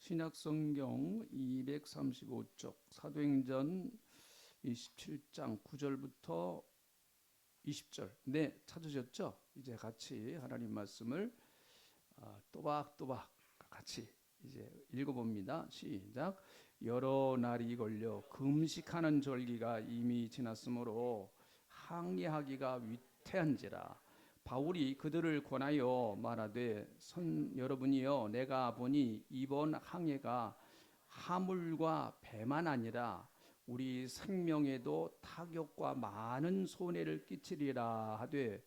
신약성경 235쪽 사도행전 27장 9절부터 20절. 네, 찾으셨죠? 이제 같이 하나님 말씀을 또박또박 같이 이제 읽어봅니다. 시작. 여러 날이 걸려 금식하는 절기가 이미 지났으므로 항례하기가 위태한지라. 바울이 그들을 권하여 말하되, 여러분이여, 내가 보니 이번 항해가 하물과 배만 아니라 우리 생명에도 타격과 많은 손해를 끼치리라 하되,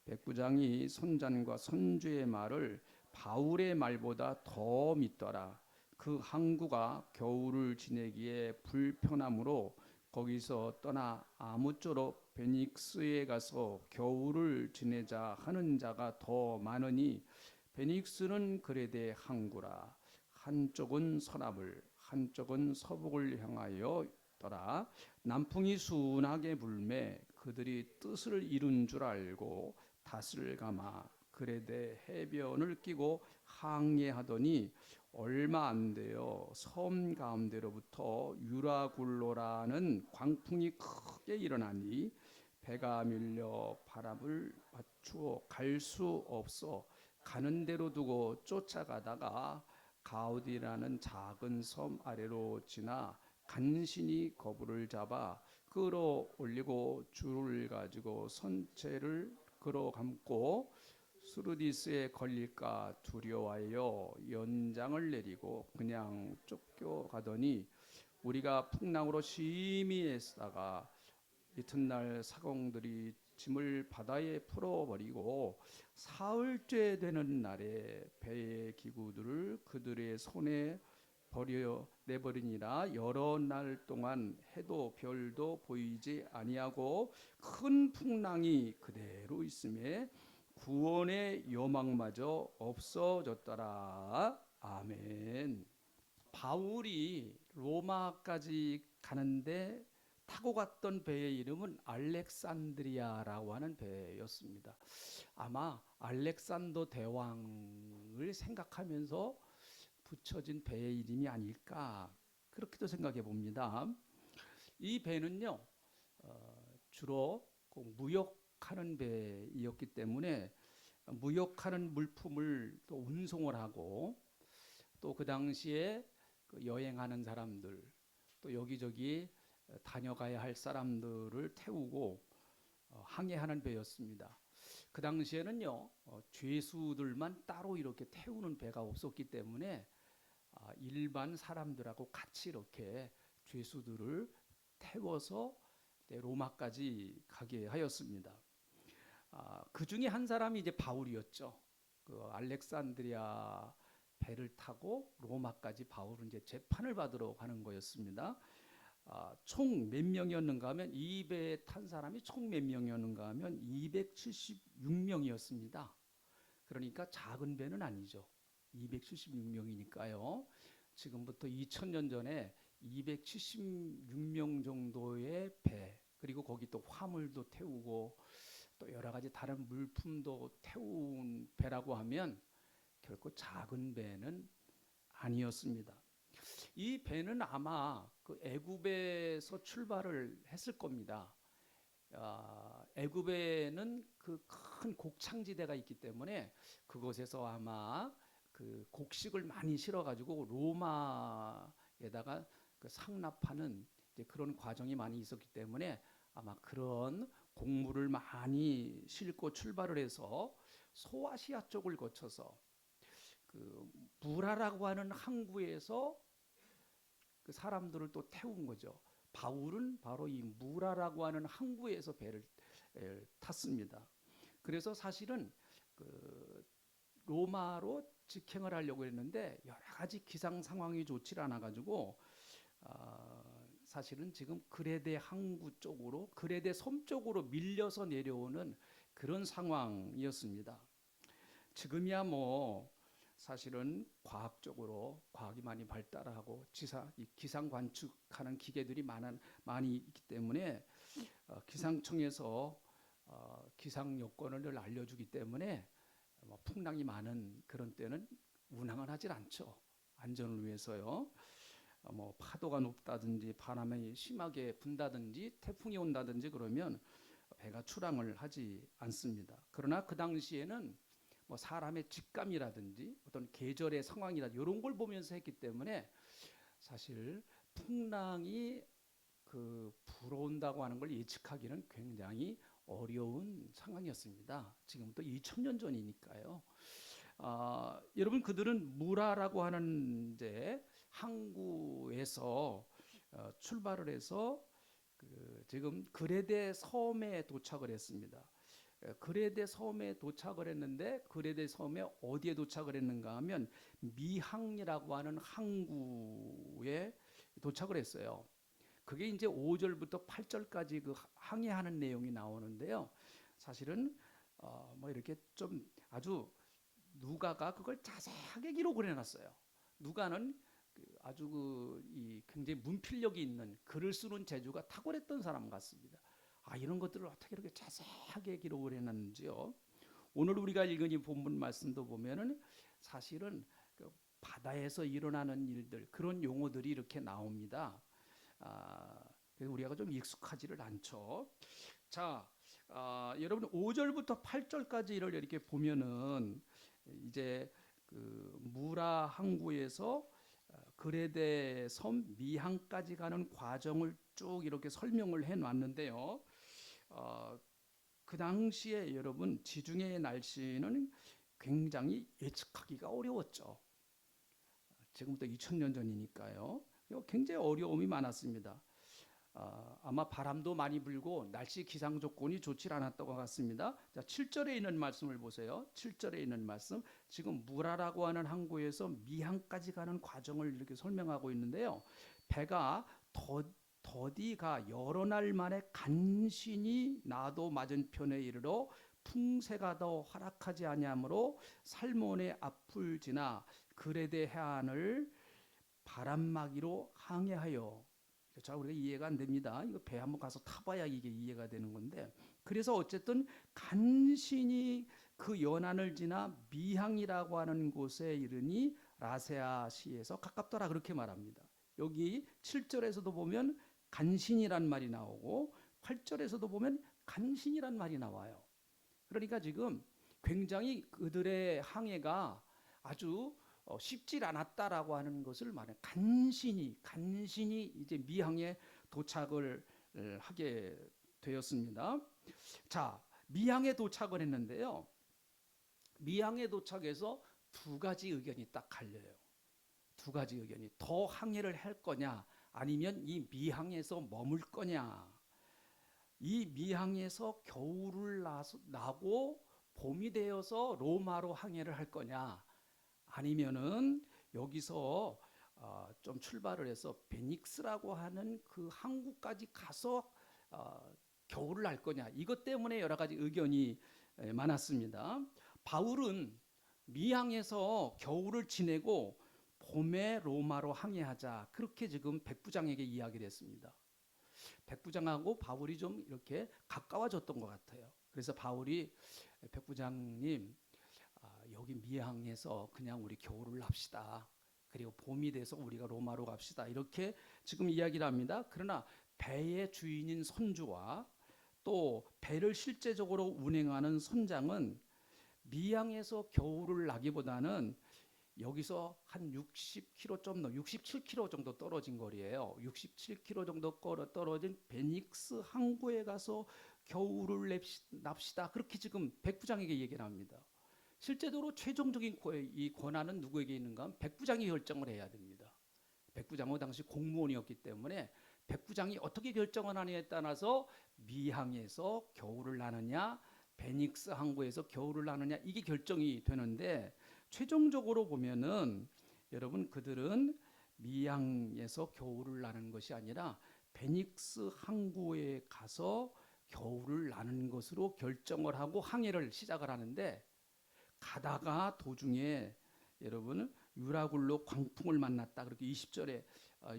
백부장이 선장과 선주의 말을 바울의 말보다 더 믿더라. 그 항구가 겨울을 지내기에 불편하므로 거기서 떠나 아무쪼록 베닉스에 가서 겨울을 지내자 하는 자가 더 많으니, 베닉스는 그레데 항구라. 한쪽은 서남을 한쪽은 서북을 향하여 더라. 남풍이 순하게 불매 그들이 뜻을 이룬 줄 알고 닷을 감아 그레데 해변을 끼고 항해하더니 얼마 안 되어 섬 가운데로부터 유라굴로라는 광풍이 크게 일어나니 배가 밀려 바람을 맞추어 갈 수 없어 가는 대로 두고 쫓아가다가 가우디라는 작은 섬 아래로 지나 간신히 거부를 잡아 끌어올리고 줄을 가지고 선체를 끌어 감고 수르디스에 걸릴까 두려워하여 연장을 내리고 그냥 쫓겨가더니, 우리가 풍랑으로 심히 애쓰다가 이튿날 사공들이 짐을 바다에 풀어버리고 사흘째 되는 날에 배의 기구들을 그들의 손에 버려 내버리니라. 여러 날 동안 해도 별도 보이지 아니하고 큰 풍랑이 그대로 있음에 구원의 요망마저 없어졌더라. 아멘. 바울이 로마까지 가는데 타고 갔던 배의 이름은 알렉산드리아라고 하는 배였습니다. 아마 알렉산더 대왕을 생각하면서 붙여진 배의 이름이 아닐까, 그렇게도 생각해 봅니다. 이 배는요, 주로 무역하는 배이었기 때문에 무역하는 물품을 또 운송을 하고, 또 그 당시에 여행하는 사람들, 또 여기저기 다녀가야 할 사람들을 태우고 항해하는 배였습니다. 그 당시에는요, 죄수들만 따로 이렇게 태우는 배가 없었기 때문에 일반 사람들하고 같이 이렇게 죄수들을 태워서 로마까지 가게 하였습니다. 그 중에 한 사람이 이제 바울이었죠. 그 알렉산드리아 배를 타고 로마까지 바울은 이제 재판을 받으러 가는 거였습니다. 총 몇 명이었는가 하면, 이 배에 탄 사람이 총 몇 명이었는가 하면 276명이었습니다. 그러니까 작은 배는 아니죠. 276명이니까요. 지금부터 2000년 전에 276명 정도의 배, 그리고 거기 또 화물도 태우고 또 여러 가지 다른 물품도 태운 배라고 하면 결코 작은 배는 아니었습니다. 이 배는 아마 그 애굽에서 출발을 했을 겁니다. 애굽에는 그 큰 곡창지대가 있기 때문에 그곳에서 아마 그 곡식을 많이 실어가지고 로마에다가 그 상납하는 이제 그런 과정이 많이 있었기 때문에 아마 그런 곡물을 많이 싣고 출발을 해서 소아시아 쪽을 거쳐서 그 무라라고 하는 항구에서 그 사람들을 또 태운 거죠. 바울은 바로 이 무라라고 하는 항구에서 배를 탔습니다. 그래서 사실은 그 로마로 직행을 하려고 했는데 여러 가지 기상 상황이 좋지 않아 가지고 사실은 지금 그레데 항구 쪽으로, 그레데 섬 쪽으로 밀려서 내려오는 그런 상황이었습니다. 지금이야 뭐 사실은 과학적으로 과학이 많이 발달하고 기상 관측하는 기계들이 많이 있기 때문에 기상청에서 기상 여건을 늘 알려주기 때문에 풍랑이 많은 그런 때는 운항을 하질 않죠. 안전을 위해서요. 뭐 파도가 높다든지 바람이 심하게 분다든지 태풍이 온다든지 그러면 배가 출항을 하지 않습니다. 그러나 그 당시에는 뭐 사람의 직감이라든지 어떤 계절의 상황이라 이런 걸 보면서 했기 때문에 사실 풍랑이 불어온다고 하는 걸 예측하기는 굉장히 어려운 상황이었습니다. 지금부터 2000년 전이니까요. 여러분 그들은 무라라고 하는 이제 항구에서 출발을 해서 지금 그레데 섬에 도착을 했습니다. 그레데 섬에 도착을 했는데 그레데 섬에 어디에 도착을 했는가 하면 미항이라고 하는 항구에 도착을 했어요. 그게 이제 5절부터 8절까지 그 항해하는 내용이 나오는데요. 사실은 뭐 이렇게 좀 아주 누가가 그걸 자세하게 기록을 해놨어요. 누가는 아주 이 굉장히 문필력이 있는 글을 쓰는 재주가 탁월했던 사람 같습니다. 이런 것들을 어떻게 이렇게 자세하게 기록을 해놨는지요. 오늘 우리가 읽은 이 본문 말씀도 보면은 사실은 그 바다에서 일어나는 일들 그런 용어들이 이렇게 나옵니다. 그래서 우리가 좀 익숙하지를 않죠. 자, 여러분 5절부터 8절까지를 이렇게 보면은 이제 그 무라 항구에서 그레데 섬 미항까지 가는 과정을 쭉 이렇게 설명을 해놨는데요. 그 당시에 여러분 지중해의 날씨는 굉장히 예측하기가 어려웠죠. 지금부터 2000년 전이니까요. 굉장히 어려움이 많았습니다. 아마 바람도 많이 불고 날씨 기상 조건이 좋지 않았던 것 같습니다. 자, 7절에 있는 말씀을 보세요. 7절에 있는 말씀. 지금 무라라고 하는 항구에서 미항까지 가는 과정을 이렇게 설명하고 있는데요. 배가 더디가 여러 날 만에 간신히 나도 맞은편에 이르러 풍세가 더 활약하지 아니하므로 살몬의 앞을 지나 그레데 해안을 바람막이로 항해하여. 자, 우리가 이해가 안 됩니다. 이거 배 한번 가서 타봐야 이게 이해가 되는 건데. 그래서 어쨌든 간신히 그 연안을 지나 미항이라고 하는 곳에 이르니 라세아시에서 가깝더라 그렇게 말합니다. 여기 7절에서도 보면 간신이란 말이 나오고 8절에서도 보면 간신이란 말이 나와요. 그러니까 지금 굉장히 그들의 항해가 아주 쉽지 않았다라고 하는 것을 말해. 간신히 이제 미항에 도착을 하게 되었습니다. 자, 미항에 도착을 했는데요. 미항에 도착해서 두 가지 의견이 딱 갈려요. 두 가지 의견이 더 항해를 할 거냐 아니면 이 미항에서 머물 거냐. 이 미항에서 겨울을 나고 봄이 되어서 로마로 항해를 할 거냐 아니면은 여기서 좀 출발을 해서 베닉스라고 하는 그 항구까지 가서 겨울을 날 거냐 이것 때문에 여러 가지 의견이 많았습니다. 바울은 미항에서 겨울을 지내고 봄에 로마로 항해하자 그렇게 지금 백부장에게 이야기를 했습니다. 백부장하고 바울이 좀 이렇게 가까워졌던 것 같아요. 그래서 바울이 백부장님 여기 미항에서 그냥 우리 겨울을 납시다. 그리고 봄이 돼서 우리가 로마로 갑시다. 이렇게 지금 이야기를 합니다. 그러나 배의 주인인 선주와 또 배를 실제적으로 운행하는 선장은 미항에서 겨울을 나기보다는 여기서 한 60km 좀 67km 정도 떨어진 거리예요. 67km 정도 떨어진 베닉스 항구에 가서 겨울을 납시다. 그렇게 지금 백부장에게 얘기를 합니다. 실제적으로 최종적인 이 권한은 누구에게 있는가? 백부장이 결정을 해야 됩니다. 백부장은 당시 공무원이었기 때문에 백부장이 어떻게 결정을 하느냐에 따라서 미항에서 겨울을 나느냐 베닉스 항구에서 겨울을 나느냐 이게 결정이 되는데 최종적으로 보면은 여러분 그들은 미항에서 겨울을 나는 것이 아니라 베닉스 항구에 가서 겨울을 나는 것으로 결정을 하고 항해를 시작을 하는데 가다가 도중에 여러분 유라굴로 광풍을 만났다. 그렇게 20절에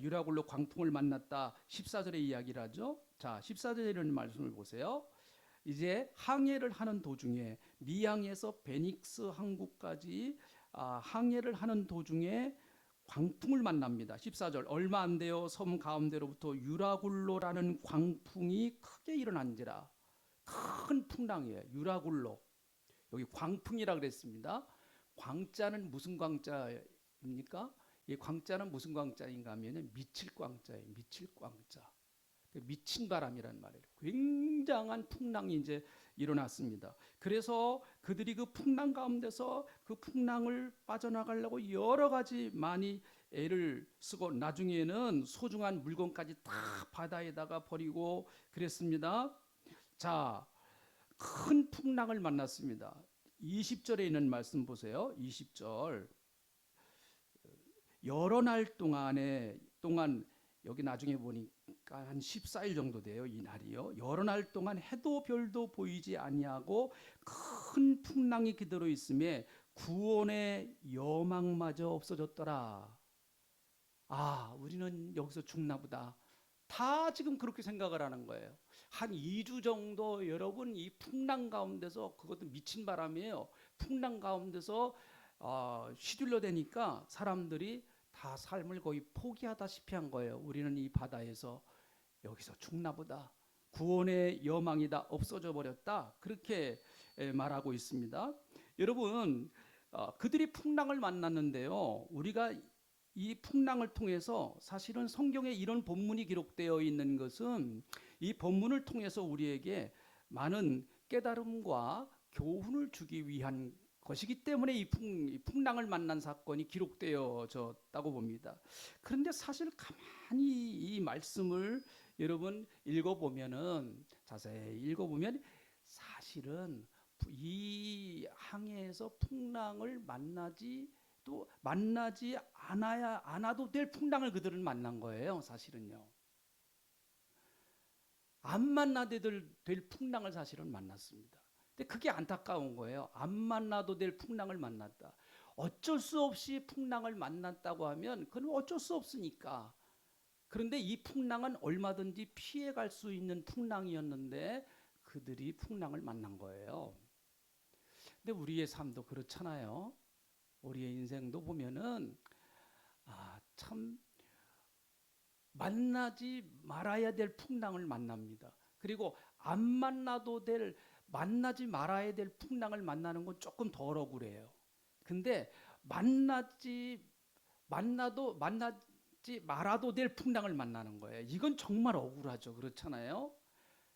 유라굴로 광풍을 만났다. 14절에 이야기를 하죠. 자, 14절에 이런 말씀을 보세요. 이제 항해를 하는 도중에 미항에서 베닉스 항구까지 항해를 하는 도중에 광풍을 만납니다. 14절 얼마 안 되어 섬 가운데로부터 유라굴로라는 광풍이 크게 일어난지라. 큰 풍랑이에요. 유라굴로. 여기 광풍이라 그랬습니다. 광자는 무슨 광자입니까? 이 광자는 무슨 광자인가 하면 미칠 광자예요. 미칠 광자. 미친 바람이란 말이에요. 굉장한 풍랑이 이제 일어났습니다. 그래서 그들이 그 풍랑 가운데서 그 풍랑을 빠져나가려고 여러 가지 많이 애를 쓰고 나중에는 소중한 물건까지 다 바다에다가 버리고 그랬습니다. 자, 큰 풍랑을 만났습니다. 20절에 있는 말씀 보세요. 20절. 여러 날 동안 여기 나중에 보니까 한 14일 정도 돼요. 이 날이요. 여러 날 동안 해도 별도 보이지 아니하고 큰 풍랑이 그대로 있음에 구원의 여망마저 없어졌더라. 아, 우리는 여기서 죽나 보다. 다 지금 그렇게 생각을 하는 거예요. 한 2주 정도 여러분 이 풍랑 가운데서, 그것도 미친 바람이에요. 풍랑 가운데서 휘둘러 대니까 사람들이 다 삶을 거의 포기하다시피 한 거예요. 우리는 이 바다에서 여기서 죽나 보다. 구원의 여망이 다 없어져 버렸다. 그렇게 말하고 있습니다. 여러분, 그들이 풍랑을 만났는데요. 우리가 이 풍랑을 통해서 사실은 성경에 이런 본문이 기록되어 있는 것은 이 본문을 통해서 우리에게 많은 깨달음과 교훈을 주기 위한 것이기 때문에 이 풍랑을 만난 사건이 기록되어졌다고 봅니다. 그런데 사실 가만히 이 말씀을 여러분 읽어보면은, 자세히 읽어보면 사실은 이 항해에서 풍랑을 만나지 않아도 될 풍랑을 그들은 만난 거예요. 사실은요. 안 만나도 될 풍랑을 사실은 만났습니다. 근데 그게 안타까운 거예요. 안 만나도 될 풍랑을 만났다. 어쩔 수 없이 풍랑을 만났다고 하면 그건 어쩔 수 없으니까. 그런데 이 풍랑은 얼마든지 피해갈 수 있는 풍랑이었는데 그들이 풍랑을 만난 거예요. 근데 우리의 삶도 그렇잖아요. 우리의 인생도 보면은 참 만나지 말아야 될 풍랑을 만납니다. 그리고 안 만나지 말아야 될 풍랑을 만나는 건 조금 덜 억울해요. 근데 만나지 말아도 될 풍랑을 만나는 거예요. 이건 정말 억울하죠. 그렇잖아요.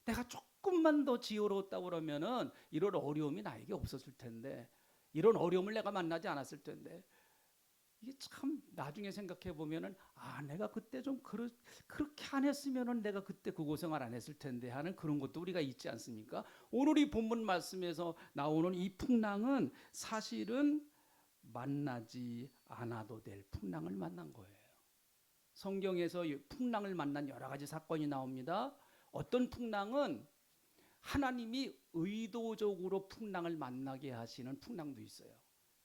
내가 조금만 더 지혜로웠다고 그러면은 이런 어려움이 나에게 없었을 텐데, 이런 어려움을 내가 만나지 않았을 텐데, 이게 참 나중에 생각해 보면은 내가 그때 좀 그렇게 안 했으면은 내가 그때 그 고생을 안 했을 텐데 하는 그런 것도 우리가 있지 않습니까? 오늘 이 본문 말씀에서 나오는 이 풍랑은 사실은 만나지 않아도 될 풍랑을 만난 거예요. 성경에서 풍랑을 만난 여러 가지 사건이 나옵니다. 어떤 풍랑은 하나님이 의도적으로 풍랑을 만나게 하시는 풍랑도 있어요.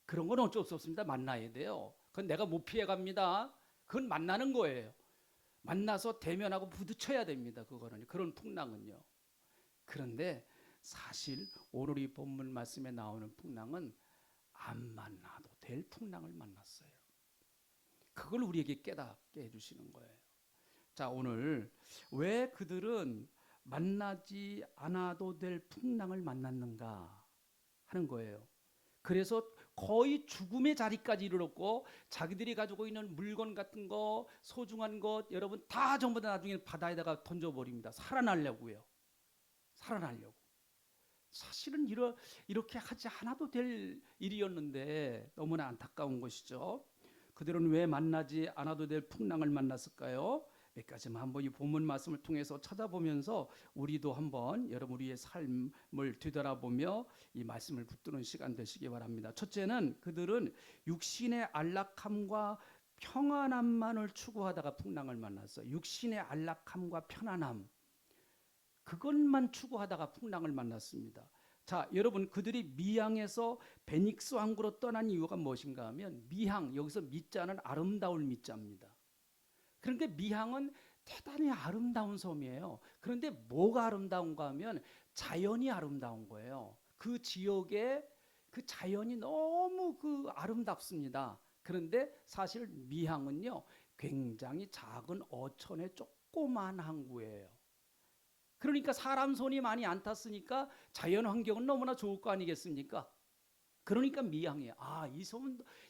그런 건 어쩔 수 없습니다. 만나야 돼요. 그건 내가 못 피해갑니다. 그건 만나는 거예요. 만나서 대면하고 부딪혀야 됩니다. 그거는, 그런 풍랑은요. 그런데 사실 오늘 이 본문 말씀에 나오는 풍랑은 안 만나도 될 풍랑을 만났어요. 그걸 우리에게 깨닫게 해주시는 거예요. 자, 오늘 왜 그들은 만나지 않아도 될 풍랑을 만났는가 하는 거예요. 그래서 거의 죽음의 자리까지 이르렀고, 자기들이 가지고 있는 물건 같은 거, 소중한 것, 여러분 다 전부 다 나중에 바다에다가 던져버립니다. 살아나려고요. 살아나려고. 사실은 이렇게 하지 않아도 될 일이었는데 너무나 안타까운 것이죠. 그들은 왜 만나지 않아도 될 풍랑을 만났을까요? 몇 가지만 한번 이 본문 말씀을 통해서 찾아보면서 우리도 한번 여러분 우리의 삶을 뒤돌아보며 이 말씀을 붙드는 시간 되시기 바랍니다. 첫째는 그들은 육신의 안락함과 평안함만을 추구하다가 풍랑을 만났어요. 육신의 안락함과 편안함, 그것만 추구하다가 풍랑을 만났습니다. 자, 여러분 그들이 미항에서 베닉스 항구로 떠난 이유가 무엇인가 하면, 미항, 여기서 미자는 아름다울 미자입니다. 그런데 미항은 대단히 아름다운 섬이에요. 그런데 뭐가 아름다운가 하면 자연이 아름다운 거예요. 그 지역의 그 자연이 너무 아름답습니다. 그런데 사실 미항은요, 굉장히 작은 어촌의 조그만 항구예요. 그러니까 사람 손이 많이 안 탔으니까 자연 환경은 너무나 좋을 거 아니겠습니까? 그러니까 미항이에요. 아,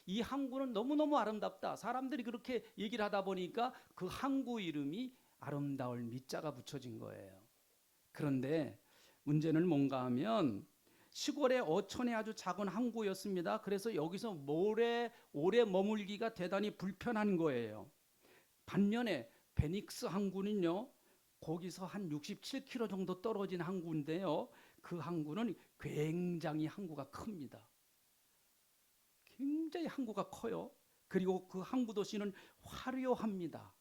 이 항구는 너무너무 아름답다. 사람들이 그렇게 얘기를 하다 보니까 그 항구 이름이 아름다울 미자가 붙여진 거예요. 그런데 문제는 뭔가 하면 시골의 어촌의 아주 작은 항구였습니다. 그래서 여기서 오래 머물기가 대단히 불편한 거예요. 반면에 베닉스 항구는요, 거기서 한 67km 정도 떨어진 항구인데요, 그 항구는 굉장히 항구가 큽니다. 굉장히 항구가 커요. 그리고 그 항구 도시는 화려합니다.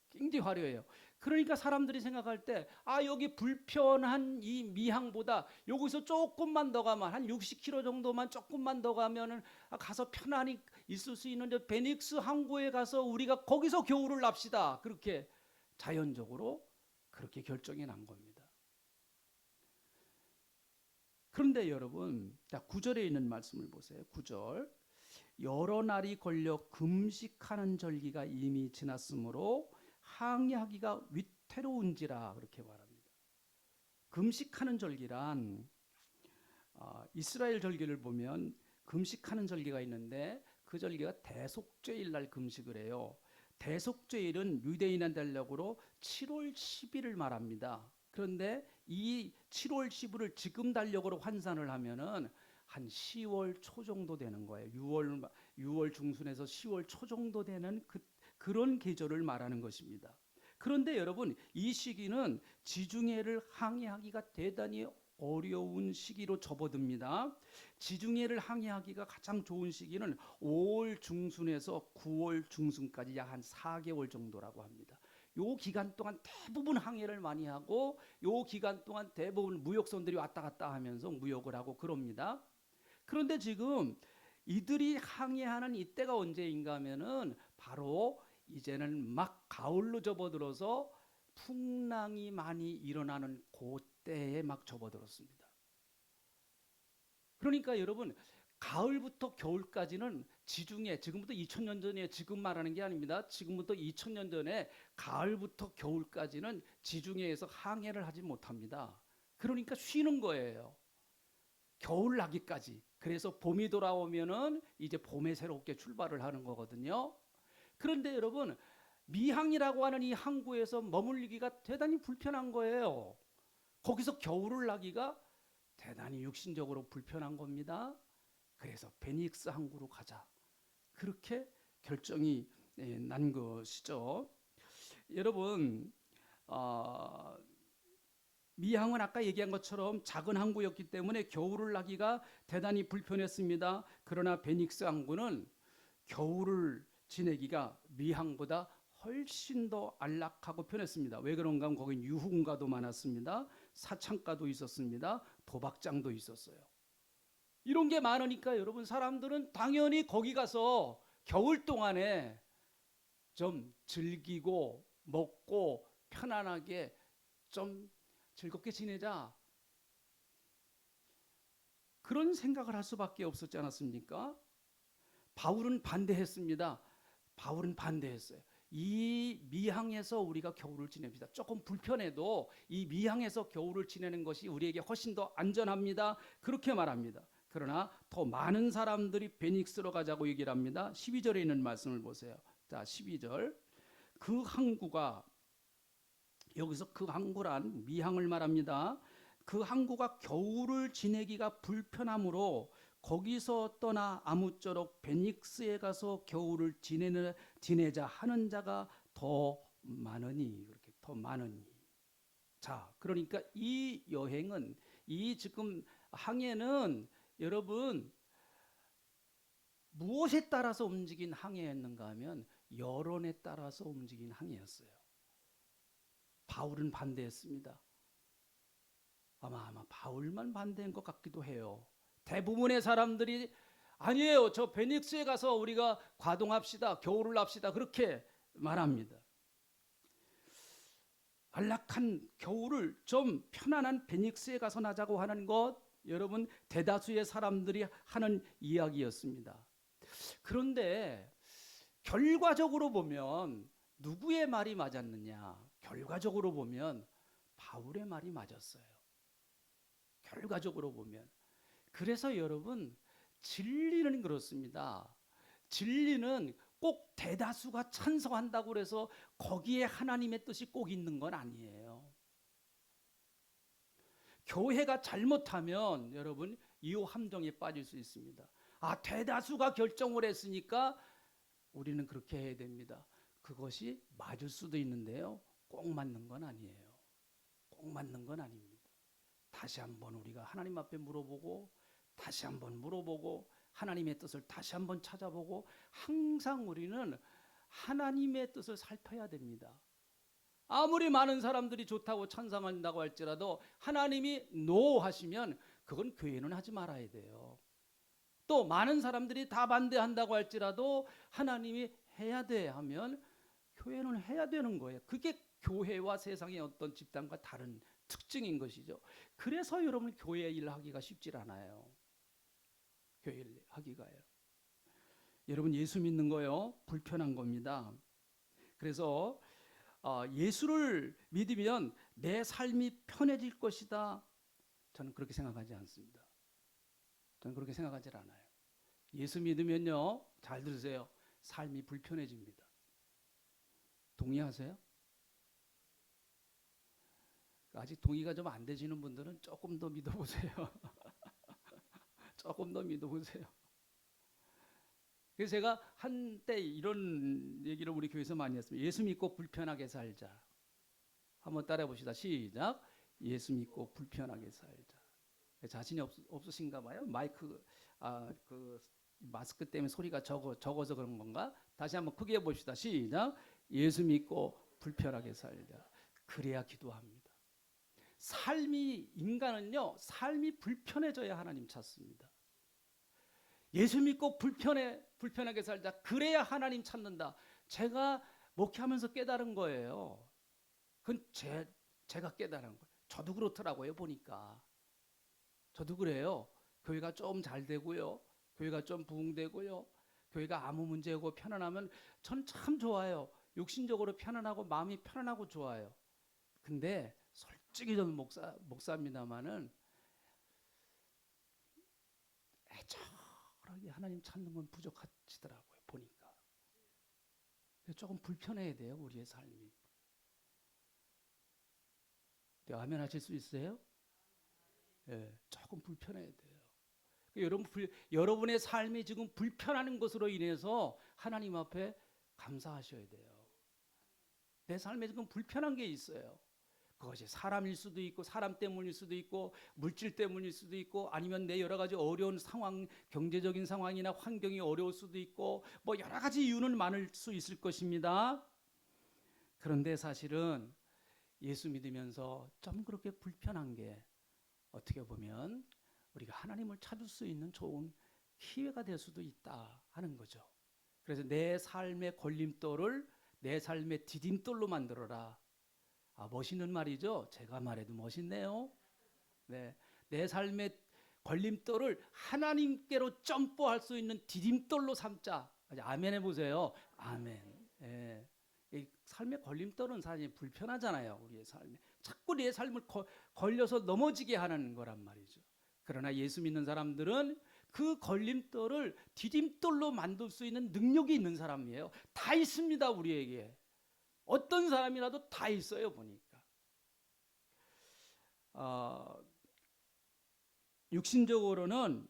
굉장히 화려해요. 그러니까 사람들이 생각할 때, 아, 여기 불편한 이 미항보다 여기서 조금만 더 가면, 한 60km 정도만 조금만 더 가면은 가서 편안히 있을 수 있는 베닉스 항구에 가서 우리가 거기서 겨울을 납시다. 그렇게 자연적으로 그렇게 결정이 난 겁니다. 그런데 여러분, 자, 9절에 있는 말씀을 보세요. 9절. 여러 날이 걸려 금식하는 절기가 이미 지났으므로 항해하기가 위태로운지라, 그렇게 말합니다. 금식하는 절기란 이스라엘 절기를 보면 금식하는 절기가 있는데 그 절기가 대속죄일 날 금식을 해요. 대속죄일은 유대인의 달력으로 7월 10일을 말합니다. 그런데 이 7월 10일을 지금 달력으로 환산을 하면은 한 10월 초 정도 되는 거예요. 6월 중순에서 10월 초 정도 되는 그런 계절을 말하는 것입니다. 그런데 여러분, 이 시기는 지중해를 항해하기가 대단히 어려운 시기로 접어듭니다. 지중해를 항해하기가 가장 좋은 시기는 5월 중순에서 9월 중순까지 약 한 4개월 정도라고 합니다. 요 기간 동안 대부분 항해를 많이 하고, 요 기간 동안 대부분 무역선들이 왔다 갔다 하면서 무역을 하고 그럽니다. 그런데 지금 이들이 항해하는 이때가 언제인가 하면은 바로 이제는 막 가을로 접어들어서 풍랑이 많이 일어나는 그때에 막 접어들었습니다. 그러니까 여러분, 가을부터 겨울까지는 지중해, 지금부터 2000년 전에 지금 말하는 게 아닙니다. 지금부터 2000년 전에 가을부터 겨울까지는 지중해에서 항해를 하지 못합니다. 그러니까 쉬는 거예요. 겨울 나기까지. 그래서 봄이 돌아오면은 이제 봄에 새롭게 출발을 하는 거거든요. 그런데 여러분, 미항이라고 하는 이 항구에서 머물기가 대단히 불편한 거예요. 거기서 겨울을 나기가 대단히 육신적으로 불편한 겁니다. 그래서 베닉스 항구로 가자. 그렇게 결정이 난 것이죠. 여러분, 미항은 아까 얘기한 것처럼 작은 항구였기 때문에 겨울을 나기가 대단히 불편했습니다. 그러나 베닉스 항구는 겨울을 지내기가 미항보다 훨씬 더 안락하고 편했습니다. 왜 그런가 하면 거긴 유흥가도 많았습니다. 사창가도 있었습니다. 도박장도 있었어요. 이런 게 많으니까 여러분, 사람들은 당연히 거기 가서 겨울 동안에 좀 즐기고 먹고 편안하게 좀 즐겁게 지내자, 그런 생각을 할 수밖에 없었지 않았습니까? 바울은 반대했습니다. 바울은 반대했어요. 이 미항에서 우리가 겨울을 지냅시다. 조금 불편해도 이 미항에서 겨울을 지내는 것이 우리에게 훨씬 더 안전합니다. 그렇게 말합니다. 그러나 더 많은 사람들이 베닉스로 가자고 얘기를 합니다. 12절에 있는 말씀을 보세요. 자, 12절. 그 항구가, 여기서 그 항구란 미항을 말합니다. 그 항구가 겨울을 지내기가 불편하므로 거기서 떠나 아무쪼록 베닉스에 가서 겨울을 지내자 하는 자가 더 많으니, 그렇게 더 많으니. 자, 그러니까 이 여행은, 이 지금 항해는 여러분 무엇에 따라서 움직인 항해였는가 하면 여론에 따라서 움직인 항해였어요. 바울은 반대했습니다. 아마 바울만 반대한 것 같기도 해요. 대부분의 사람들이 아니에요, 저 베닉스에 가서 우리가 과동합시다, 겨울을 납시다, 그렇게 말합니다. 안락한 겨울을 좀 편안한 베닉스에 가서 나자고 하는 것, 여러분 대다수의 사람들이 하는 이야기였습니다. 그런데 결과적으로 보면 누구의 말이 맞았느냐? 결과적으로 보면 바울의 말이 맞았어요. 결과적으로 보면. 그래서 여러분, 진리는 그렇습니다. 진리는 꼭 대다수가 찬성한다고 해서 거기에 하나님의 뜻이 꼭 있는 건 아니에요. 교회가 잘못하면 여러분 이유 함정에 빠질 수 있습니다. 아, 대다수가 결정을 했으니까 우리는 그렇게 해야 됩니다. 그것이 맞을 수도 있는데요. 꼭 맞는 건 아니에요. 꼭 맞는 건 아닙니다. 다시 한번 우리가 하나님 앞에 물어보고 다시 한번 물어보고 하나님의 뜻을 다시 한번 찾아보고 항상 우리는 하나님의 뜻을 살펴야 됩니다. 아무리 많은 사람들이 좋다고 찬성한다고 할지라도 하나님이 노 하시면 그건 교회는 하지 말아야 돼요. 또 많은 사람들이 다 반대한다고 할지라도 하나님이 해야 돼 하면 교회는 해야 되는 거예요. 그게 교회와 세상의 어떤 집단과 다른 특징인 것이죠. 그래서 여러분 교회 일 하기가 쉽지 않아요. 교회 일 하기가요. 여러분 예수 믿는 거요 불편한 겁니다. 그래서 예수를 믿으면 내 삶이 편해질 것이다. 저는 그렇게 생각하지 않습니다. 저는 그렇게 생각하지 않아요. 예수 믿으면요, 잘 들으세요. 삶이 불편해집니다. 동의하세요? 아직 동의가 좀 안 되시는 분들은 조금 더 믿어보세요. 조금 더 믿어보세요. 그래서 제가 한때 이런 얘기를 우리 교회에서 많이 했습니다. 예수 믿고 불편하게 살자. 한번 따라해 봅시다. 시작. 예수 믿고 불편하게 살자. 자신이 없으신가 봐요. 마이크 그 마스크 때문에 소리가 적어서 그런 건가? 다시 한번 크게 해봅시다. 시작. 예수 믿고 불편하게 살자. 그래야 기도합니다. 인간은요, 삶이 불편해져야 하나님 찾습니다. 예수 믿고 불편하게 살자. 그래야 하나님 찾는다. 제가 목회하면서 깨달은 거예요. 그건 제가 깨달은 거예요. 저도 그렇더라고요, 보니까. 저도 그래요. 교회가 좀 잘 되고요. 교회가 좀 부흥되고요. 교회가 아무 문제 없고 편안하면 전 참 좋아요. 육신적으로 편안하고 마음이 편안하고 좋아요. 근데 솔직히 저는 목사입니다만은 애절하게 하나님 찾는 건 부족하시더라고요. 보니까. 조금 불편해야 돼요. 우리의 삶이. 아멘 하실 수 있어요? 예, 조금 불편해야 돼요. 여러분의 삶이 지금 불편한 것으로 인해서 하나님 앞에 감사하셔야 돼요. 내 삶에 지금 불편한 게 있어요. 그것이 사람일 수도 있고 사람 때문일 수도 있고 물질 때문일 수도 있고 아니면 내 여러 가지 어려운 상황, 경제적인 상황이나 환경이 어려울 수도 있고 뭐 여러 가지 이유는 많을 수 있을 것입니다. 그런데 사실은 예수 믿으면서 좀 그렇게 불편한 게 어떻게 보면 우리가 하나님을 찾을 수 있는 좋은 기회가 될 수도 있다 하는 거죠. 그래서 내 삶의 걸림돌을 내 삶의 디딤돌로 만들어라. 멋있는 말이죠. 제가 말해도 멋있네요. 네, 내 삶의 걸림돌을 하나님께로 점프할 수 있는 디딤돌로 삼자. 아멘 해보세요. 아멘. 예. 이 삶의 걸림돌은 사실 불편하잖아요. 우리의 삶에 자꾸 내 삶을 걸려서 넘어지게 하는 거란 말이죠. 그러나 예수 믿는 사람들은 그 걸림돌을 디딤돌로 만들 수 있는 능력이 있는 사람이에요. 다 있습니다. 우리에게. 어떤 사람이라도 다 있어요. 보니까. 육신적으로는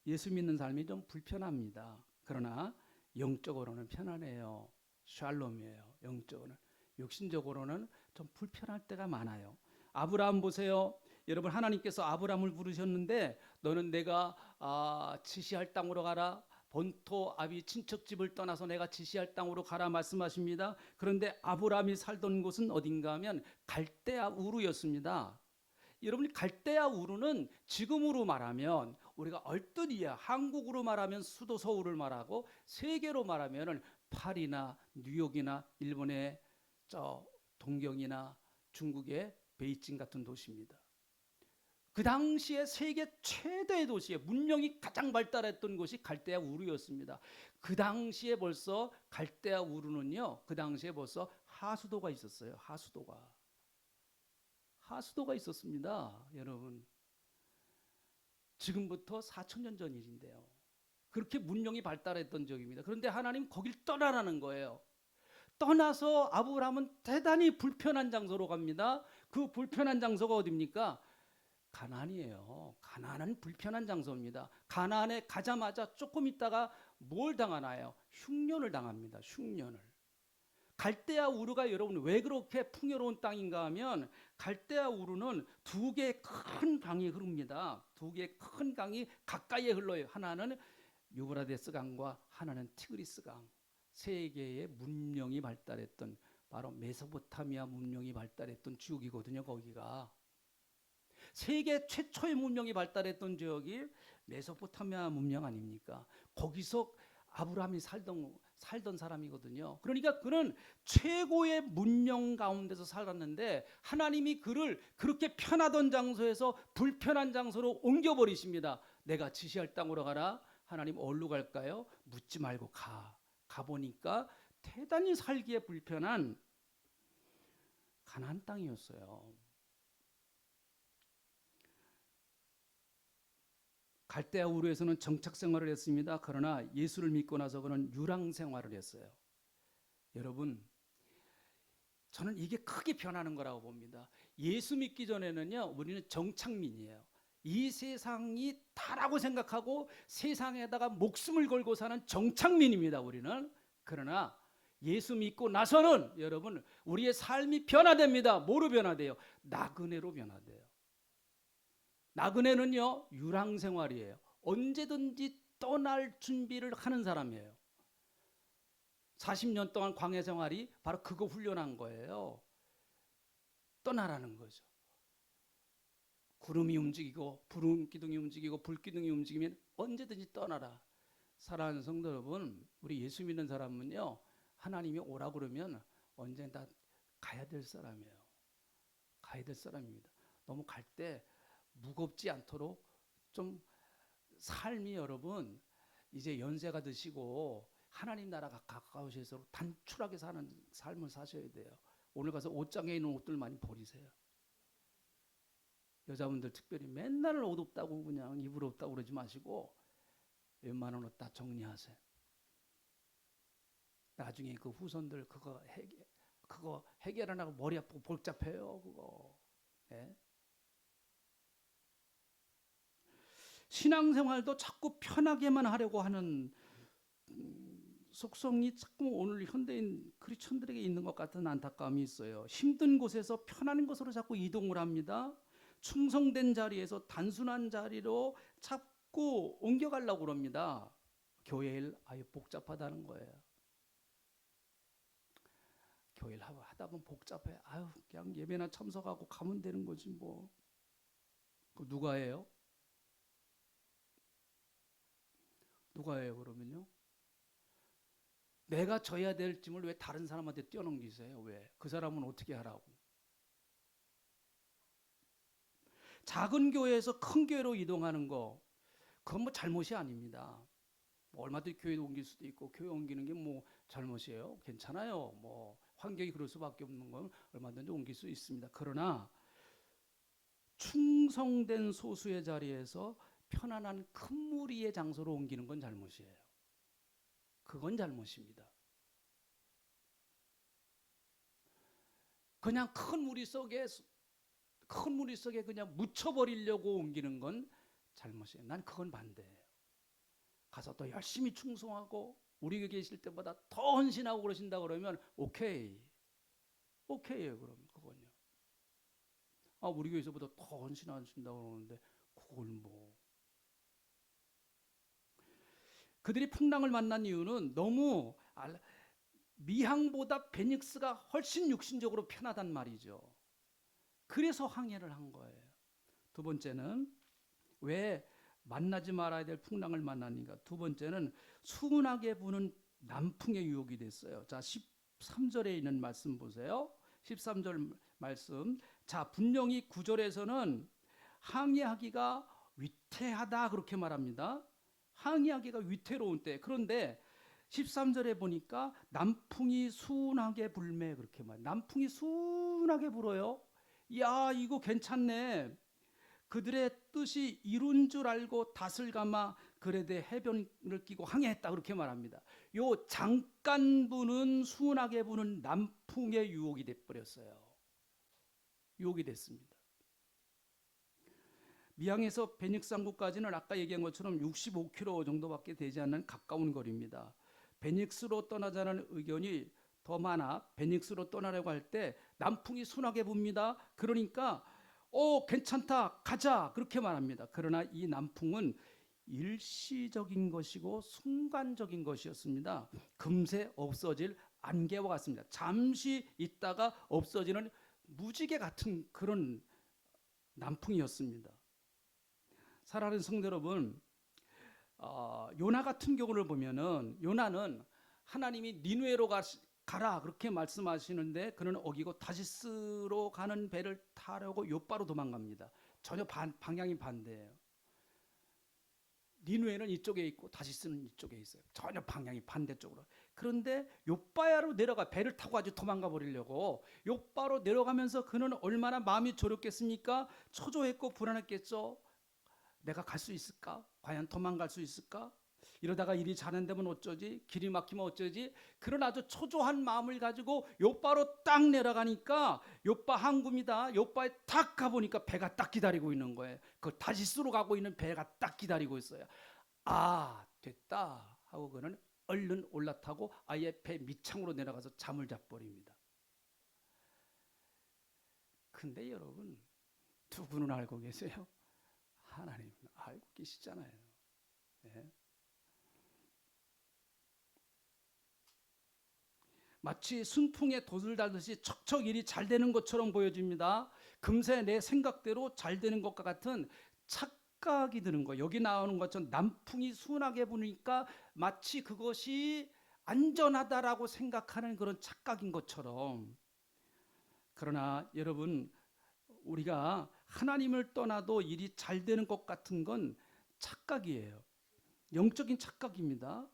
예수 믿는 삶이 좀 불편합니다. 그러나 영적으로는 편안해요. 샬롬이에요. 영적으로는. 육신적으로는 좀 불편할 때가 많아요. 아브라함 보세요. 여러분 하나님께서 아브라함을 부르셨는데 너는 내가 지시할 땅으로 가라. 본토 아비 친척집을 떠나서 내가 지시할 땅으로 가라 말씀하십니다. 그런데 아브라함이 살던 곳은 어딘가 하면 갈대아 우르였습니다. 여러분이 갈대아 우르는 지금으로 말하면 우리가 얼뜻 이해 한국으로 말하면 수도 서울을 말하고 세계로 말하면 파리나 뉴욕이나 일본의 동경이나 중국의 베이징 같은 도시입니다. 그 당시에 세계 최대의 도시에 문명이 가장 발달했던 곳이 갈대아 우르였습니다. 그 당시에 벌써 갈대아 우르는요, 그 당시에 벌써 하수도가 있었어요. 하수도가 있었습니다. 여러분, 지금부터 4,000년 전 일인데요. 그렇게 문명이 발달했던 적입니다. 그런데 하나님 거길 떠나라는 거예요. 떠나서 아브라함은 대단히 불편한 장소로 갑니다. 그 불편한 장소가 어디입니까? 가나안이에요. 가나안은 불편한 장소입니다. 가나안에 가자마자 조금 있다가 뭘 당하나요? 흉년을 당합니다. 흉년을. 갈대아 우르가 여러분 왜 그렇게 풍요로운 땅인가 하면 갈대아 우르는 두 개의 큰 강이 흐릅니다. 두 개의 큰 강이 가까이에 흘러요. 하나는 유브라데스 강과 하나는 티그리스 강. 세계의 문명이 발달했던 바로 메소포타미아 문명이 발달했던 지역이거든요. 거기가. 세계 최초의 문명이 발달했던 지역이 메소포타미아 문명 아닙니까? 거기서 아브라함이 살던 사람이거든요. 그러니까 그는 최고의 문명 가운데서 살았는데 하나님이 그를 그렇게 편하던 장소에서 불편한 장소로 옮겨버리십니다. 내가 지시할 땅으로 가라. 하나님 어디로 갈까요? 묻지 말고 가보니까 대단히 살기에 불편한 가나안 땅이었어요. 갈대아 우르에서는 정착 생활을 했습니다. 그러나 예수를 믿고 나서 그는 유랑 생활을 했어요. 여러분, 저는 이게 크게 변하는 거라고 봅니다. 예수 믿기 전에는요, 우리는 정착민이에요. 이 세상이 다라고 생각하고 세상에다가 목숨을 걸고 사는 정착민입니다. 우리는. 그러나 예수 믿고 나서는 여러분 우리의 삶이 변화됩니다. 뭐로 변화돼요? 나그네로 변화돼요. 나그네는요 유랑 생활이에요. 언제든지 떠날 준비를 하는 사람이에요. 40년 동안 광야 생활이 바로 그거 훈련한 거예요. 떠나라는 거죠. 구름이 움직이고 구름 기둥이 움직이고 불 기둥이 움직이면 언제든지 떠나라. 사랑하는 성도 여러분, 우리 예수 믿는 사람은요 하나님이 오라 그러면 언젠가 가야 될 사람이에요. 가야 될 사람입니다. 너무 갈 때 무겁지 않도록 좀 삶이 여러분 이제 연세가 드시고 하나님 나라가 가까우셔서 단출하게 사는 삶을 사셔야 돼요. 오늘 가서 옷장에 있는 옷들 많이 버리세요. 여자분들 특별히 맨날 옷 없다고 그냥 입을 없다고 그러지 마시고 웬만한 옷 다 정리하세요. 나중에 그 후손들 그거 해결하라고 머리 아프고 복잡해요. 그거. 네? 신앙생활도 자꾸 편하게만 하려고 하는 속성이 자꾸 오늘 현대인 크리스천들에게 있는 것 같은 안타까움이 있어요. 힘든 곳에서 편한 곳으로 자꾸 이동을 합니다. 충성된 자리에서 단순한 자리로 자꾸 옮겨가려고 그럽니다. 교회 일 아유 복잡하다는 거예요. 교회 일 하다 보면 복잡해. 아유 그냥 예배나 참석하고 가면 되는 거지 뭐. 그 누가 해요? 누가 해요 그러면요? 내가 져야 될 짐을 왜 다른 사람한테 뛰어넘기세요? 왜? 그 사람은 어떻게 하라고? 작은 교회에서 큰 교회로 이동하는 거 그건 뭐 잘못이 아닙니다. 뭐 얼마든지 교회 옮길 수도 있고 교회 옮기는 게 뭐 잘못이에요? 괜찮아요. 뭐 환경이 그럴 수밖에 없는 건 얼마든지 옮길 수 있습니다. 그러나 충성된 소수의 자리에서 편안한 큰 무리의 장소로 옮기는 건 잘못이에요. 그건 잘못입니다. 그냥 큰 무리 속에 그냥 묻혀버리려고 옮기는 건 잘못이에요. 난 그건 반대예요. 가서 또 열심히 충성하고 우리 교회 계실 때보다 더 헌신하고 그러신다 그러면 오케이예요. 그럼 그건요. 아 우리 교회에서보다 더 헌신하신다고 그러는데 그걸 뭐 그들이 풍랑을 만난 이유는 너무 미항보다 베닉스가 훨씬 육신적으로 편하단 말이죠. 그래서 항해를 한 거예요. 두 번째는 왜 만나지 말아야 될 풍랑을 만나니까. 두 번째는 순하게 부는 남풍의 유혹이 됐어요. 자 13절에 있는 말씀 보세요. 13절 말씀. 자 분명히 9절에서는 항해하기가 위태하다 그렇게 말합니다. 항해하기가 위태로운 때. 그런데 13절에 보니까 남풍이 순하게 불매 그렇게 말. 남풍이 순하게 불어요. 야, 이거 괜찮네. 그들의 뜻이 이룬 줄 알고 닷을 감아 그레데 해변을 끼고 항해했다 그렇게 말합니다. 요 잠깐 부는 순하게 부는 남풍의 유혹이 돼버렸어요. 유혹이 됐습니다. 미항에서 베닉상구까지는 아까 얘기한 것처럼 65km 정도밖에 되지 않는 가까운 거리입니다. 베닉스로 떠나자는 의견이 더 많아 베닉스로 떠나려고 할 때 남풍이 순하게 붑니다. 그러니까 괜찮다 가자 그렇게 말합니다. 그러나 이 남풍은 일시적인 것이고 순간적인 것이었습니다. 금세 없어질 안개와 같습니다. 잠시 있다가 없어지는 무지개 같은 그런 남풍이었습니다. 사랑하는 성도 여러분, 요나 같은 경우를 보면은 요나는 하나님이 니누에로 가라 그렇게 말씀하시는데 그는 어기고 다시스로 가는 배를 타려고 요바로 도망갑니다. 전혀 방향이 반대예요. 니누에는 이쪽에 있고 다시스는 이쪽에 있어요. 전혀 방향이 반대쪽으로. 그런데 요바야로 내려가 배를 타고 아주 도망가 버리려고 요바로 내려가면서 그는 얼마나 마음이 졸였겠습니까? 초조했고 불안했겠죠. 내가 갈 수 있을까? 과연 도망갈 수 있을까? 이러다가 일이 잘 안 되면 어쩌지? 길이 막히면 어쩌지? 그런 아주 초조한 마음을 가지고 요바로 딱 내려가니까 요바 항구입니다. 요바에 딱 가보니까 배가 딱 기다리고 있는 거예요. 그 다시스로 가고 있는 배가 딱 기다리고 있어요. 아, 됐다 하고 그는 얼른 올라타고 아예 배 밑창으로 내려가서 잠을 자버립니다. 근데 여러분, 두 분은 알고 계세요? 하나님은 알고 계시잖아요. 네. 마치 순풍에 돛을 달듯이 척척 일이 잘 되는 것처럼 보여집니다. 금세 내 생각대로 잘 되는 것과 같은 착각이 드는 거예요. 여기 나오는 것처럼 남풍이 순하게 부니까 마치 그것이 안전하다라고 생각하는 그런 착각인 것처럼. 그러나 여러분, 우리가 하나님을 떠나도 일이 잘 되는 것 같은 건 착각이에요. 영적인 착각입니다.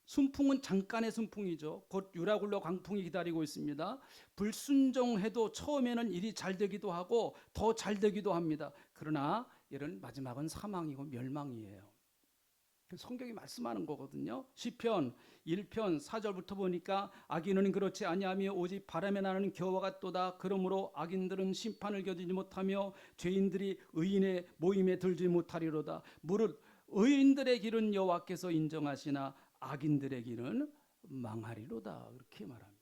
순풍은 잠깐의 순풍이죠. 곧 유라굴로 강풍이 기다리고 있습니다. 불순종해도 처음에는 일이 잘 되기도 하고 더 잘 되기도 합니다. 그러나 이런 마지막은 사망이고 멸망이에요. 성경이 말씀하는 거거든요. 시편 1편 4절부터 보니까 악인은 그렇지 아니하며 오직 바람에 나는 겨와 같도다. 그러므로 악인들은 심판을 겨디지 못하며 죄인들이 의인의 모임에 들지 못하리로다. 무릇 의인들의 길은 여호와께서 인정하시나 악인들의 길은 망하리로다. 그렇게 말합니다.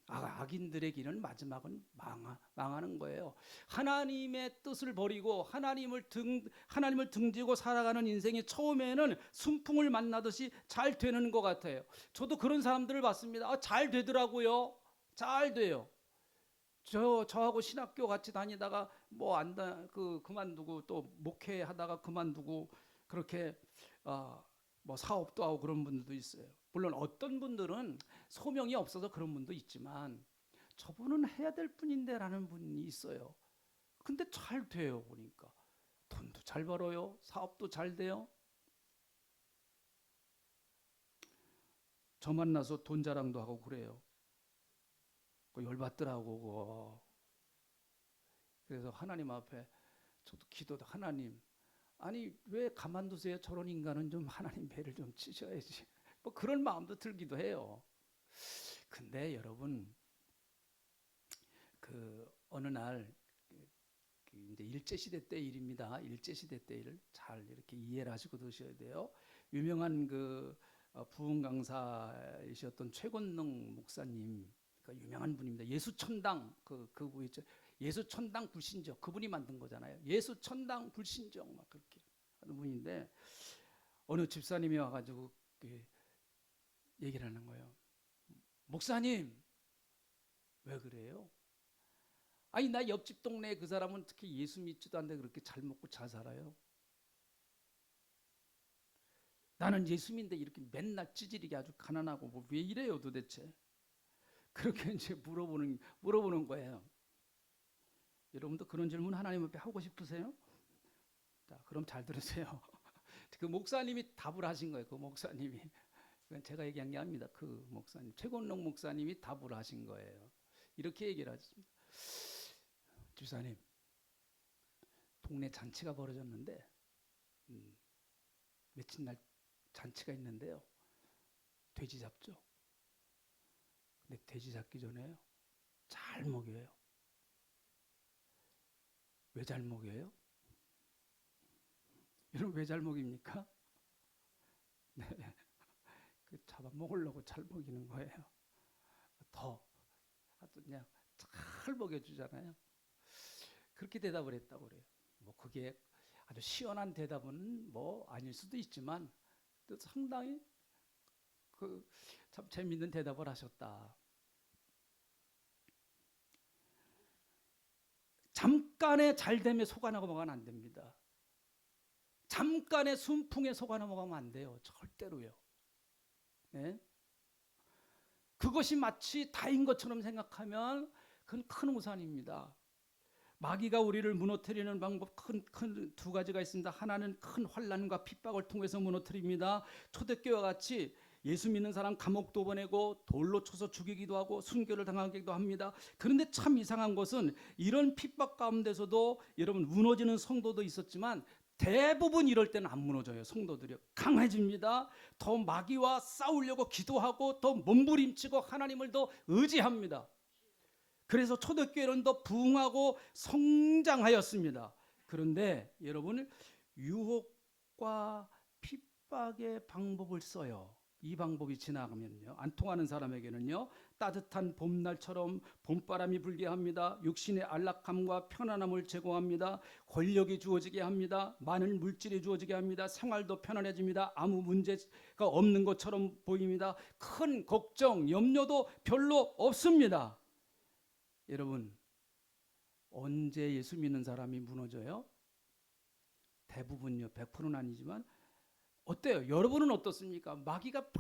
악인들의 길은 마지막은 망하는 거예요. 하나님의 뜻을 버리고 하나님을 등지고 살아가는 인생이 처음에는 순풍을 만나듯이 잘 되는 것 같아요. 저도 그런 사람들을 봤습니다. 잘 되더라고요. 잘 돼요. 저하고 신학교 같이 다니다가 그만두고 또 목회하다가 그만두고 그렇게 사업도 하고 그런 분들도 있어요. 물론 어떤 분들은 소명이 없어서 그런 분도 있지만 저분은 해야 될 분인데 라는 분이 있어요. 근데 잘 돼요. 보니까 돈도 잘 벌어요. 사업도 잘 돼요. 저 만나서 돈 자랑도 하고 그래요. 열받더라고. 그래서 하나님 앞에 저도 기도도 하나님 아니 왜 가만두세요? 저런 인간은 좀 하나님 배를 좀 치셔야지. 그런 마음도 들기도 해요. 근데 여러분 어느 날 이제 일제 시대 때 일입니다. 일제 시대 때 일을 잘 이렇게 이해를 하시고 드셔야 돼요. 유명한 부흥 강사이셨던 최권능 목사님, 유명한 분입니다. 예수천당 그분 있죠. 예수천당 불신적 그분이 만든 거잖아요. 예수천당 불신적 막 그렇게 하는 분인데 어느 집사님이 와가지고 얘기를 하는 거예요. 목사님 왜 그래요? 아니 나 옆집 동네 그 사람은 특히 예수 믿지도 않는데 그렇게 잘 먹고 잘 살아요. 나는 예수 믿는데 이렇게 맨날 찌질이게 아주 가난하고 왜 이래요 도대체? 그렇게 이제 물어보는 거예요. 여러분도 그런 질문 하나님 앞에 하고 싶으세요? 자, 그럼 잘 들으세요. 그 목사님이 답을 하신 거예요. 그 목사님이. 그건 제가 얘기한 게 아닙니다. 그 목사님, 최건록 목사님이 답을 하신 거예요. 이렇게 얘기를 하셨습니다. 주사님, 동네 잔치가 벌어졌는데 며칠 날 잔치가 있는데요. 돼지 잡죠. 근데 돼지 잡기 전에 잘 먹여요. 왜 잘 먹여요? 여러분 왜 잘 먹입니까? 네, 그 잡아먹으려고 잘 먹이는 거예요. 더 아주 그냥 잘 먹여주잖아요. 그렇게 대답을 했다고 그래요. 뭐 그게 아주 시원한 대답은 뭐 아닐 수도 있지만 또 상당히 그 참 재밌는 대답을 하셨다. 잠깐의 잘됨에 속아 넘어가면 안 됩니다. 잠깐의 순풍에 속아 넘어가면 안 돼요. 절대로요. 네? 그것이 마치 다인 것처럼 생각하면 그건 큰 우산입니다. 마귀가 우리를 무너뜨리는 방법 큰 두 가지가 있습니다. 하나는 큰 환난과 핍박을 통해서 무너뜨립니다. 초대교회와 같이 예수 믿는 사람 감옥도 보내고 돌로 쳐서 죽이기도 하고 순교를 당하기도 합니다. 그런데 참 이상한 것은 이런 핍박 가운데서도 여러분 무너지는 성도도 있었지만 대부분 이럴 때는 안 무너져요. 성도들이 강해집니다. 더 마귀와 싸우려고 기도하고 더 몸부림치고 하나님을 더 의지합니다. 그래서 초대교회는 더 부흥하고 성장하였습니다. 그런데 여러분 유혹과 핍박의 방법을 써요. 이 방법이 지나가면요, 안 통하는 사람에게는요, 따뜻한 봄날처럼 봄바람이 불게 합니다. 육신의 안락함과 편안함을 제공합니다. 권력이 주어지게 합니다. 많은 물질이 주어지게 합니다. 생활도 편안해집니다. 아무 문제가 없는 것처럼 보입니다. 큰 걱정, 염려도 별로 없습니다. 여러분, 언제 예수 믿는 사람이 무너져요? 대부분요, 100%는 아니지만 어때요? 여러분은 어떻습니까? 마귀가 막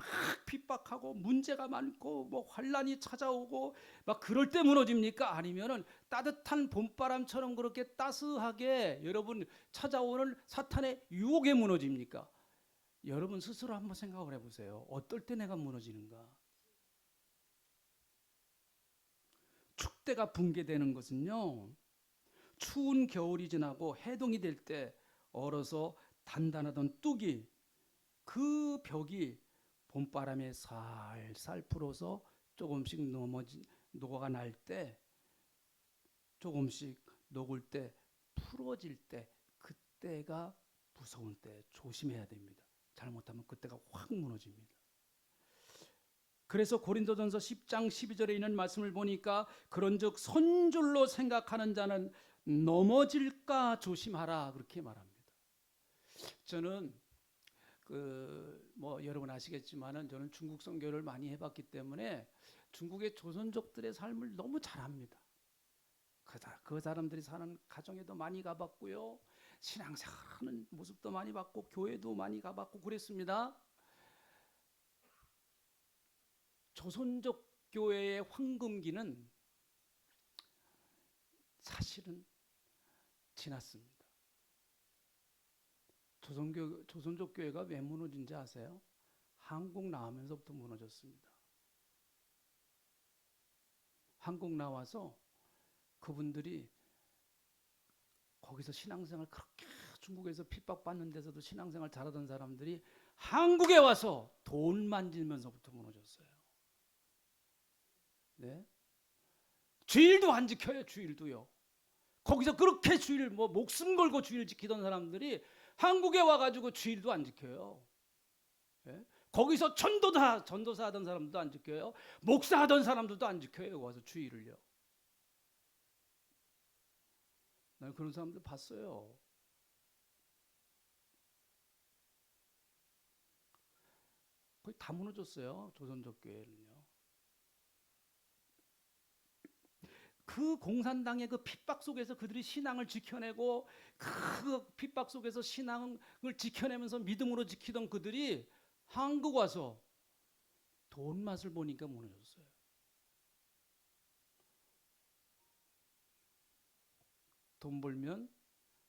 핍박하고 문제가 많고 뭐 환란이 찾아오고 막 그럴 때 무너집니까? 아니면은 따뜻한 봄바람처럼 그렇게 따스하게 여러분 찾아오는 사탄의 유혹에 무너집니까? 여러분 스스로 한번 생각을 해보세요. 어떨 때 내가 무너지는가? 축대가 붕괴되는 것은요, 추운 겨울이 지나고 해동이 될 때 얼어서 단단하던 뚝이 그 벽이 봄바람에 살살 불어서 조금씩 녹아가 날 때, 조금씩 녹을 때, 풀어질 때, 그때가 무서운 때 조심해야 됩니다. 잘못하면 그때가 확 무너집니다. 그래서 고린도전서 10장 12절에 있는 말씀을 보니까 그런즉 선줄로 생각하는 자는 넘어질까 조심하라 그렇게 말합니다. 저는 뭐 여러분 아시겠지만은 저는 중국 선교를 많이 해봤기 때문에 중국의 조선족들의 삶을 너무 잘 압니다. 그 사람들이 사는 가정에도 많이 가봤고요, 신앙생활하는 모습도 많이 봤고 교회도 많이 가봤고 그랬습니다. 조선족 교회의 황금기는 사실은 지났습니다. 조선족 교회가 왜 무너진지 아세요? 한국 나오면서부터 무너졌습니다. 한국 나와서 그분들이 거기서 신앙생활 그렇게 중국에서 핍박받는 데서도 신앙생활 잘하던 사람들이 한국에 와서 돈 만지면서부터 무너졌어요. 네? 주일도 안 지켜요. 주일도요. 거기서 그렇게 주일 뭐 목숨 걸고 주일 지키던 사람들이 한국에 와가지고 주일도 안 지켜요. 네? 거기서 전도사 하던 사람들도 안 지켜요. 목사 하던 사람들도 안 지켜요. 와서 주일을요. 난 그런 사람들 봤어요. 거의 다 무너졌어요. 조선족 교회는요. 그 공산당의 그 핍박 속에서 그들이 신앙을 지켜내고 그 핍박 속에서 신앙을 지켜내면서 믿음으로 지키던 그들이 한국 와서 돈 맛을 보니까 무너졌어요. 돈 벌면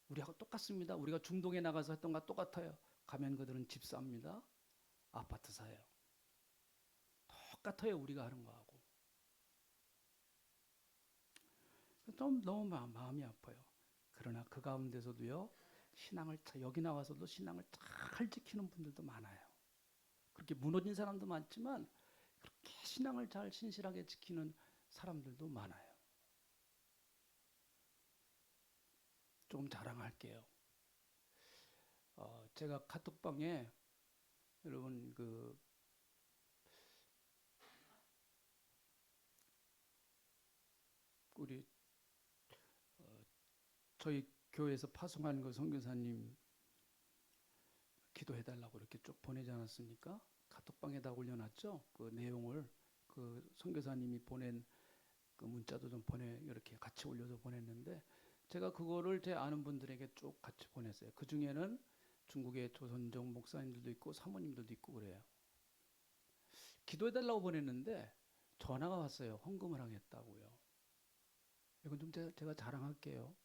우리하고 똑같습니다. 우리가 중동에 나가서 했던 것과 똑같아요. 가면 그들은 집 삽니다. 아파트 사요. 똑같아요. 우리가 하는 거하고. 좀 너무 마음이 아파요. 그러나 그 가운데서도요. 신앙을 여기 나와서도 신앙을 잘 지키는 분들도 많아요. 그렇게 무너진 사람도 많지만 그렇게 신앙을 잘 신실하게 지키는 사람들도 많아요. 좀 자랑할게요. 제가 카톡방에 여러분 우리 저희 교회에서 파송한 그 선교사님 기도해달라고 이렇게 쭉 보내지 않았습니까? 카톡방에다 올려놨죠. 그 내용을 그 선교사님이 보낸 그 문자도 좀 이렇게 같이 올려서 보냈는데 제가 그거를 제 아는 분들에게 쭉 같이 보냈어요. 그 중에는 중국의 조선족 목사님들도 있고 사모님들도 있고 그래요. 기도해달라고 보냈는데 전화가 왔어요. 헌금을 하겠다고요. 이건 좀 제가 자랑할게요.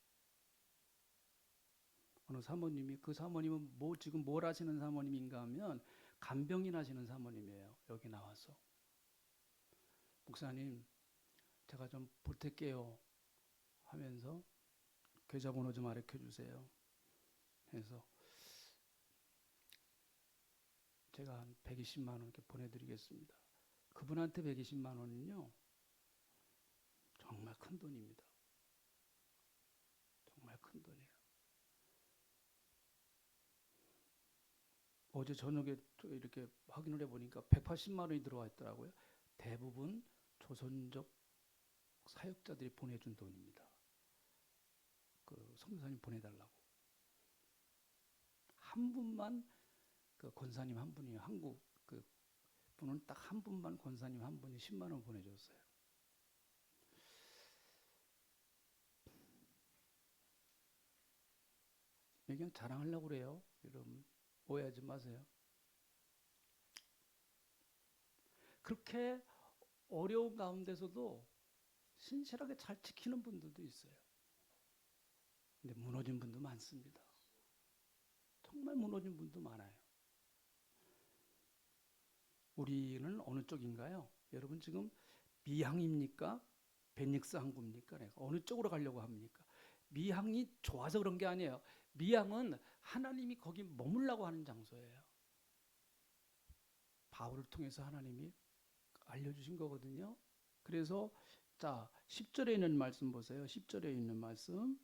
어느 사모님이 그 사모님은 지금 뭘 하시는 사모님인가 하면 간병인 하시는 사모님이에요. 여기 나와서 목사님 제가 좀 보탤게요 하면서 계좌번호 좀 알려 주세요. 해서 제가 한 120만 원 이렇게 보내드리겠습니다. 그분한테 120만 원은요 정말 큰 돈입니다. 정말 큰 돈이에요. 어제 저녁에 이렇게 확인을 해보니까 180만 원이 들어와 있더라고요. 대부분 조선족 사역자들이 보내준 돈입니다. 그 선교사님 보내달라고. 한 분만 그 권사님 한 분이 한국 그 분은 딱 한 분만 권사님 한 분이 10만 원 보내줬어요. 그냥 자랑하려고 그래요. 여러분 오해하지 마세요. 그렇게 어려운 가운데서도 신실하게 잘 지키는 분들도 있어요. 근데 무너진 분도 많습니다. 정말 무너진 분도 많아요. 우리는 어느 쪽인가요? 여러분 지금 미항입니까? 베닉스 항구입니까? 어느 쪽으로 가려고 합니까? 미항이 좋아서 그런 게 아니에요. 미항은 하나님이 거기 머물라고 하는 장소예요. 바울을 통해서 하나님이 알려주신 거거든요. 그래서 자 10절에 있는 말씀 보세요. 10절에 있는 말씀.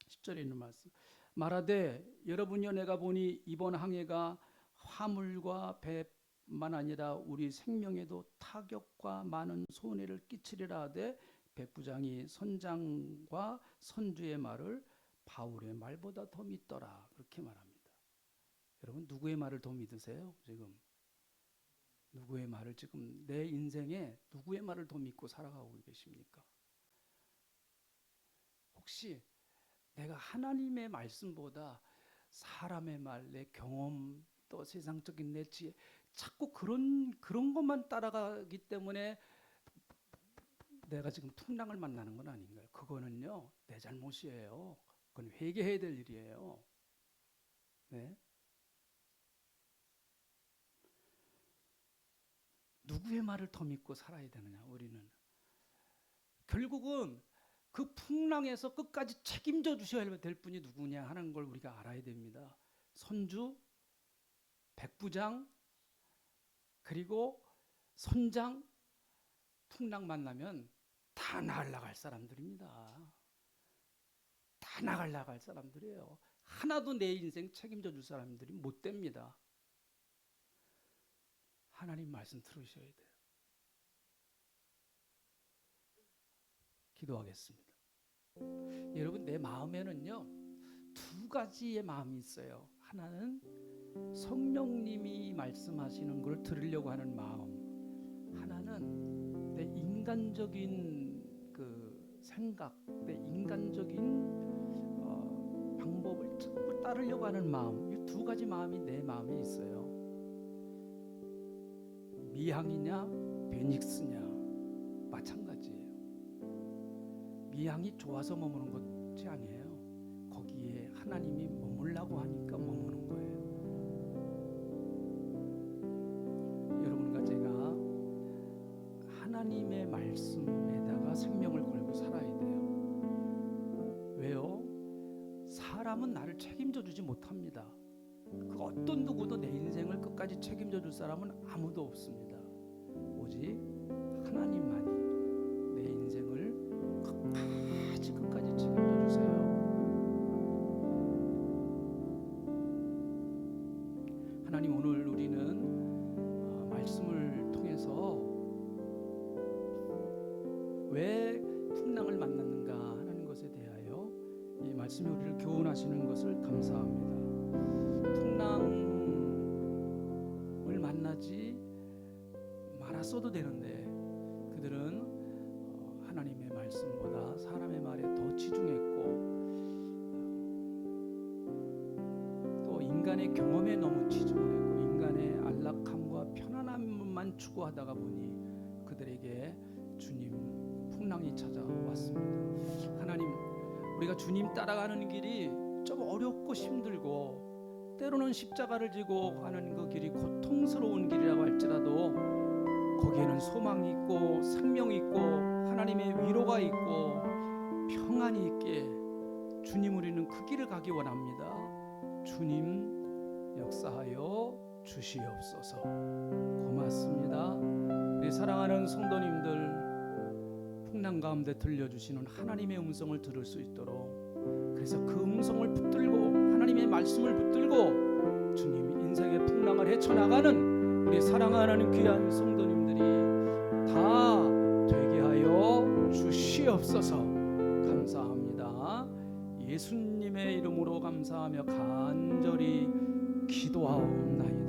10절에 있는 말씀. 말하되 여러분이여 내가 보니 이번 항해가 화물과 배만 아니라 우리 생명에도 타격과 많은 손해를 끼치리라 하되 백부장이 선장과 선주의 말을 바울의 말보다 더 믿더라. 그렇게 말합니다. 여러분 누구의 말을 더 믿으세요? 지금 누구의 말을 지금 내 인생에 누구의 말을 더 믿고 살아가고 계십니까? 혹시 내가 하나님의 말씀보다 사람의 말, 내 경험, 또 세상적인 내 지혜, 자꾸 그런 것만 따라가기 때문에 내가 지금 풍랑을 만나는 건 아닌가요? 그거는요, 내 잘못이에요. 그건 회개해야 될 일이에요. 네? 누구의 말을 더 믿고 살아야 되느냐, 우리는. 결국은 그 풍랑에서 끝까지 책임져 주셔야 될 분이 누구냐 하는 걸 우리가 알아야 됩니다. 선주, 백부장, 그리고 선장, 풍랑 만나면 다 날아갈 사람들입니다. 다 나갈 사람들이에요. 하나도 내 인생 책임져 줄 사람들이 못 됩니다. 하나님 말씀 들으셔야 돼요. 기도하겠습니다. 여러분 내 마음에는요 두 가지의 마음이 있어요. 하나는 성령님이 말씀하시는 걸 들으려고 하는 마음, 하나는 내 인간적인 그 생각, 내 인간적인 방법을 자꾸 따르려고 하는 마음, 이 두 가지 마음이 내 마음에 있어요. 미항이냐 베닉스냐 마찬가지예요. 미양이 좋아서 머무는 것이 아니에요. 거기에 하나님이 머물라고 하니까 머무는 거예요. 여러분과 제가 하나님의 말씀에다가 생명을 걸고 살아야 돼요. 왜요? 사람은 나를 책임져 주지 못합니다. 그 어떤 누구도 내 인생을 끝까지 책임져 줄 사람은 아무도 없습니다. 오직 하나님만이 내 인생을 끝까지 책임져 주세요. 하나님, 오늘 우리는 말씀을 통해서 왜 풍랑을 만났는가 하는 것에 대하여 이 말씀이 우리를 교훈하시는 것을 감사합니다. 풍랑을 만나지 말았어도 되는데 그들은 하나님의 말씀보다 사람의 말에 더 치중했고 또 인간의 경험에 너무 치중을 했고 인간의 안락함과 편안함만 추구하다가 보니 그들에게 주님 풍랑이 찾아왔습니다. 하나님, 우리가 주님 따라가는 길이 좀 어렵고 힘들고 때로는 십자가를 지고 가는 그 길이 고통스러운 길이라고 할지라도 거기에는 소망이 있고 생명이 있고 하나님의 위로가 있고 평안이 있기에 주님, 우리는 그 길을 가기 원합니다. 주님 역사하여 주시옵소서. 고맙습니다. 우리 사랑하는 성도님들, 풍랑 가운데 들려주시는 하나님의 음성을 들을 수 있도록, 그래서 그 음성을 붙들고 하나님의 말씀을 붙들고 주님 인생의 풍랑을 헤쳐나가는 우리 사랑하는 귀한 성도님들이 다 되게 하여 주시옵소서. 감사합니다. 예수님의 이름으로 감사하며 간절히 기도하옵나이다.